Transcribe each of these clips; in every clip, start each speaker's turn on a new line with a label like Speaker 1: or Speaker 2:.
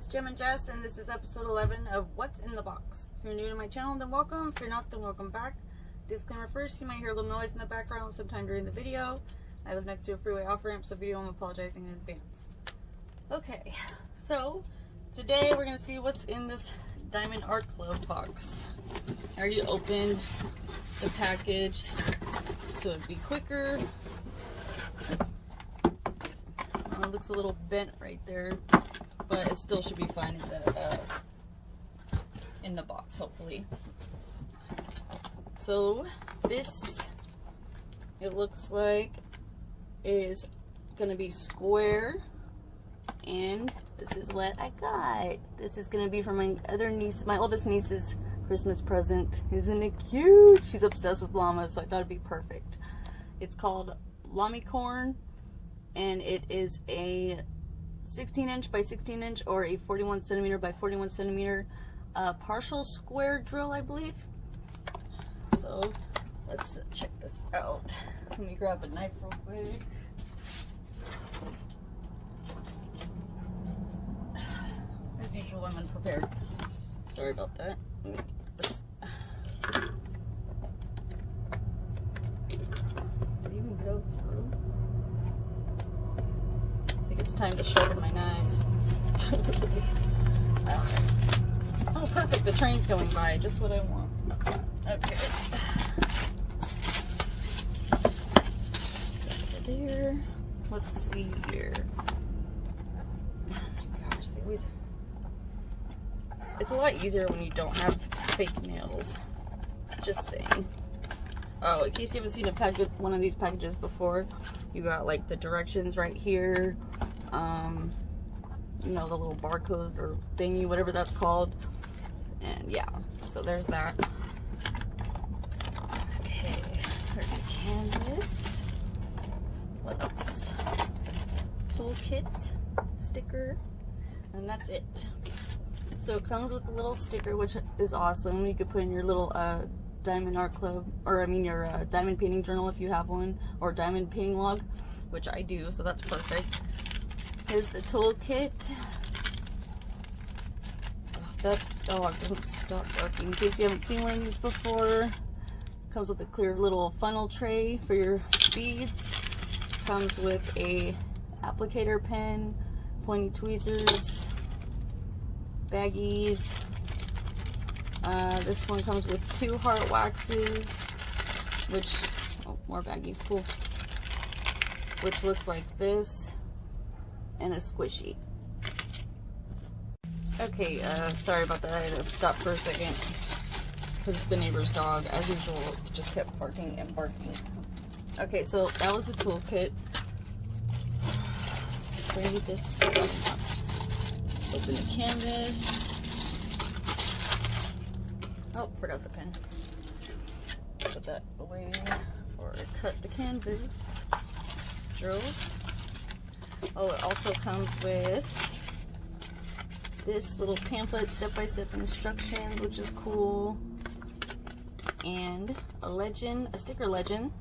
Speaker 1: it's Jim and Jess, and this is episode 11 of What's in the Box. If you're new to my channel, then welcome. If you're not, then welcome back. Disclaimer first, you might hear a little noise in the background sometime during the video. I live next to a freeway off-ramp, so video I'm apologizing in advance. Okay, so today we're going to see what's in this Diamond Art Club box. I already opened the package so it'd be quicker. It looks a little bent right there, but it still should be fine in the box, hopefully. So this, it looks like, is gonna be square, and this is what I got. This is gonna be for my other niece, my oldest niece's Christmas present. Isn't it cute? She's obsessed with llamas, so I thought it'd be perfect. It's called Llamicorn, and it is a 16-inch by 16-inch or a 41cm by 41cm partial square drill, I believe. So let's check this out. Let me grab a knife real quick. As usual, I'm unprepared. Sorry about that. Let me get this. Did it even go through? I think it's time to sharpen my knives. Oh, perfect. The train's going by. Just what I want. Okay. There. Let's see here. Oh my gosh, it's a lot easier when you don't have fake nails. Just saying. Oh, in case you haven't seen one of these packages before, you got like the directions right here. You know, the little barcode or thingy, whatever that's called. And yeah, so there's that. Okay, there's a canvas. What else? Toolkit, sticker, and that's it. So it comes with a little sticker, which is awesome. You could put in your little Diamond Art Club, or I mean your diamond painting journal if you have one, or diamond painting log, which I do, so that's perfect. Here's the toolkit. Oh, that dog doesn't stop barking. In case you haven't seen one of these before, comes with a clear little funnel tray for your beads. Comes with a applicator pen, pointy tweezers, baggies. This one comes with 2 heart waxes, which, oh, more baggies, cool. Which looks like this, and a squishy. Okay, sorry about that. I had to stop for a second because the neighbor's dog, as usual, just kept barking and barking. Okay, so that was the toolkit. Bring this stuff up. Open the canvas. Oh, forgot the pen. Put that away before I cut the canvas. Drills. Oh, it also comes with this little pamphlet, step-by-step instructions, which is cool. And a legend, a sticker legend.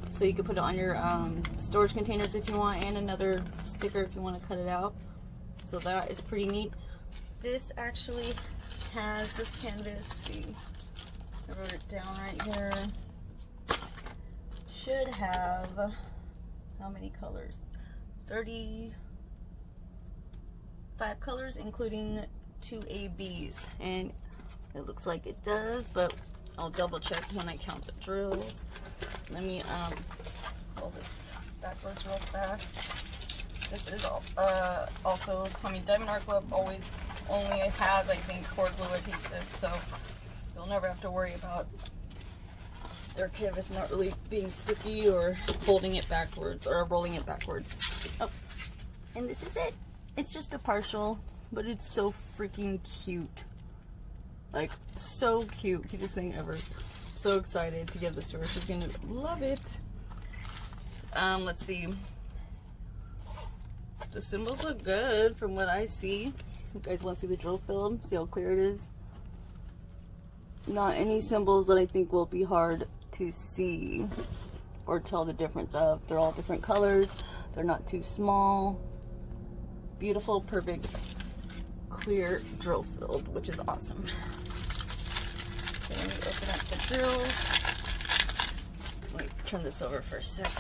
Speaker 1: So you can put it on your storage containers if you want, and another sticker if you want to cut it out. So that is pretty neat. This actually has this canvas. See, I wrote it down right here. Should have how many colors? 35 colors, including 2 ABs, and it looks like it does, but I'll double check when I count the drills. Let me pull this backwards real fast. This is also, I mean, Diamond Art Club always only has, I think, cord glue adhesive, so you'll never have to worry about their canvas not really being sticky or folding it backwards or rolling it backwards. Oh, and this is it. It's just a partial, but it's so freaking cute. Like, so cute. Cutest thing ever. So excited to give this to her. She's gonna love it. Let's see. The symbols look good from what I see. You guys want to see the drill field? See how clear it is? Not any symbols that I think will be hard to see or tell the difference of. They're all different colors. They're not too small. Beautiful, perfect clear drill filled, which is awesome. So let me open up the drills. Let me turn this over for a sec.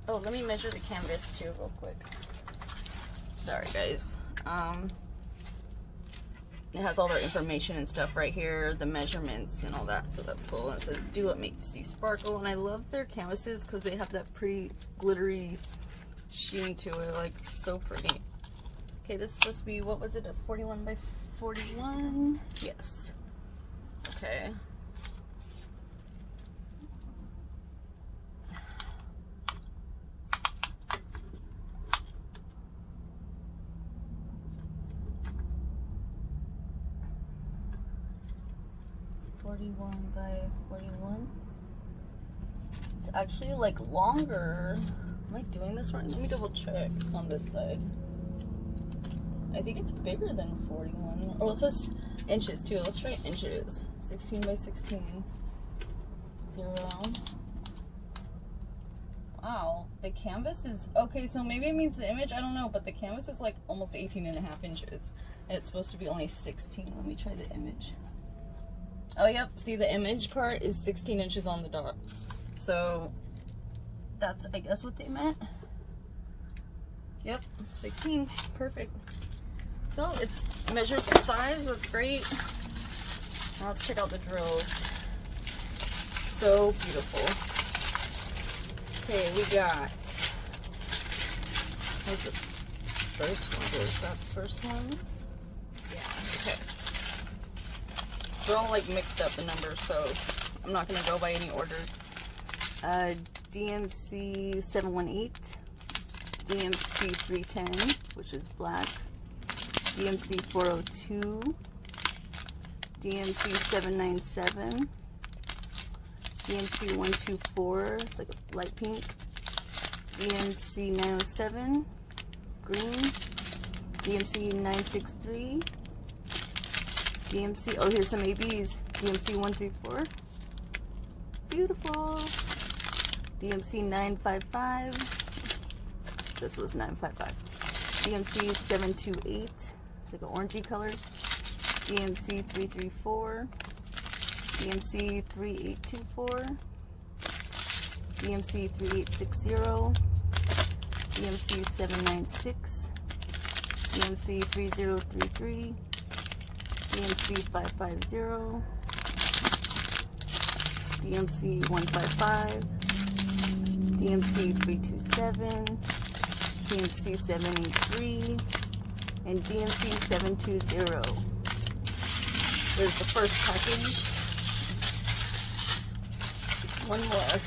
Speaker 1: Oh, let me measure the canvas too real quick. Sorry guys. It has all their information and stuff right here, the measurements and all that, so that's cool. And it says, do what makes you sparkle. And I love their canvases because they have that pretty glittery sheen to it, like so pretty. Okay, this is supposed to be, what was it, a 41 by 41? Yes. Okay. By 41. It's actually like longer. Am I doing this right? Let me double check on this side. I think it's bigger than 41. Oh, it says inches too. Let's try inches. 16 by 16. 0. Wow, the canvas is okay. So maybe it means the image. I don't know, but the canvas is like almost 18.5 inches, and it's supposed to be only 16. Let me try the image. Oh, yep. See, the image part is 16 inches on the dot. So that's, I guess, what they meant. Yep, 16. Perfect. So it's measures to size. That's great. Now let's check out the drills. So beautiful. Okay, we got. What's the first one? Is that the first ones? Yeah. Okay. They're all like mixed up, the numbers, so I'm not going to go by any order. DMC 718, DMC 310, which is black, DMC 402, DMC 797, DMC 124, it's like a light pink, DMC 907, green, DMC 963, DMC, oh, here's some ABs. DMC 134. Beautiful. DMC 955. This was 955. DMC 728. It's like an orangey color. DMC 334. DMC 3824. DMC 3860. DMC 796. DMC 3033. DMC 550, DMC 155, DMC 327, DMC 783, and DMC 720. There's the first package. One more.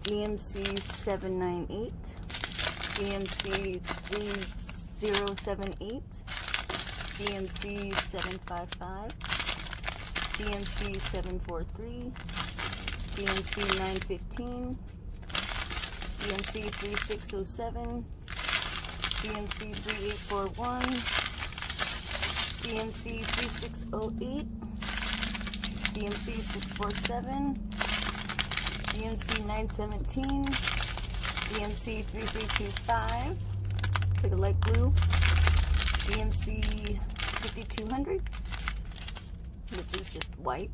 Speaker 1: DMC 798, DMC 3078, DMC 755, DMC 743, DMC 915, DMC 3607, DMC 3841, DMC 3608, DMC 647, DMC 917, DMC 3325, it's like a light blue, DMC 5200, which is just white,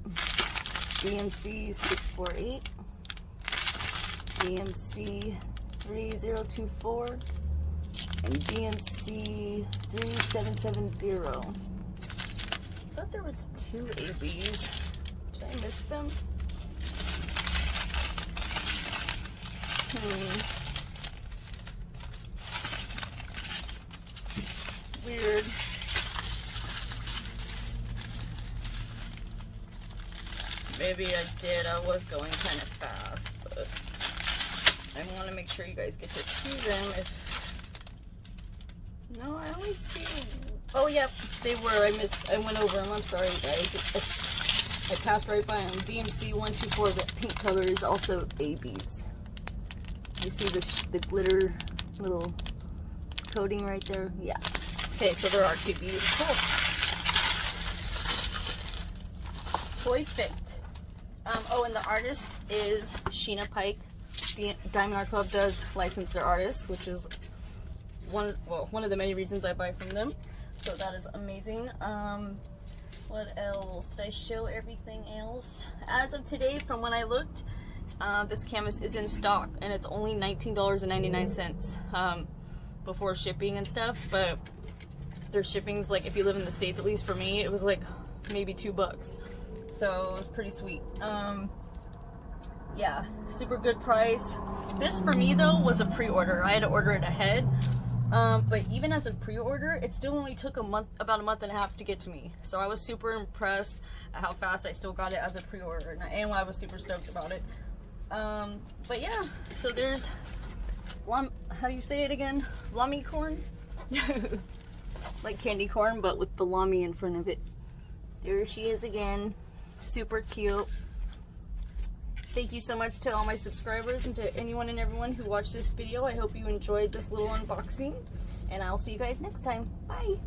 Speaker 1: DMC 648, DMC 3024, and DMC 3770. I thought there was 2 ABs. Did I miss them? Weird. Maybe I did. I was going kind of fast, but I want to make sure you guys get to see them. No, I only see. Oh, yep, they were. I went over them. I'm sorry, guys. I passed right by them. DMC 124, the pink color, is also ABs. You see the glitter little coating right there? Yeah. Okay, so there are 2 Bs. Cool. Perfect. Oh, and the artist is Sheena Pike. The Diamond Art Club does license their artists, which is one of the many reasons I buy from them. So that is amazing. What else? Did I show everything else? As of today, from when I looked, this canvas is in stock, and it's only $19.99 before shipping and stuff. But their shipping's like, if you live in the States, at least for me, it was like maybe $2. So it was pretty sweet. Yeah, super good price. This for me though was a pre-order. I had to order it ahead. But even as a pre-order, it still only took about a month and a half to get to me. So I was super impressed at how fast I still got it as a pre-order, and I was super stoked about it. But yeah, so there's how do you say it again? Llamicorn? Like candy corn, but with the Lami in front of it. There she is again. Super cute. Thank you so much to all my subscribers and to anyone and everyone who watched this video. I hope you enjoyed this little unboxing, and I'll see you guys next time. Bye.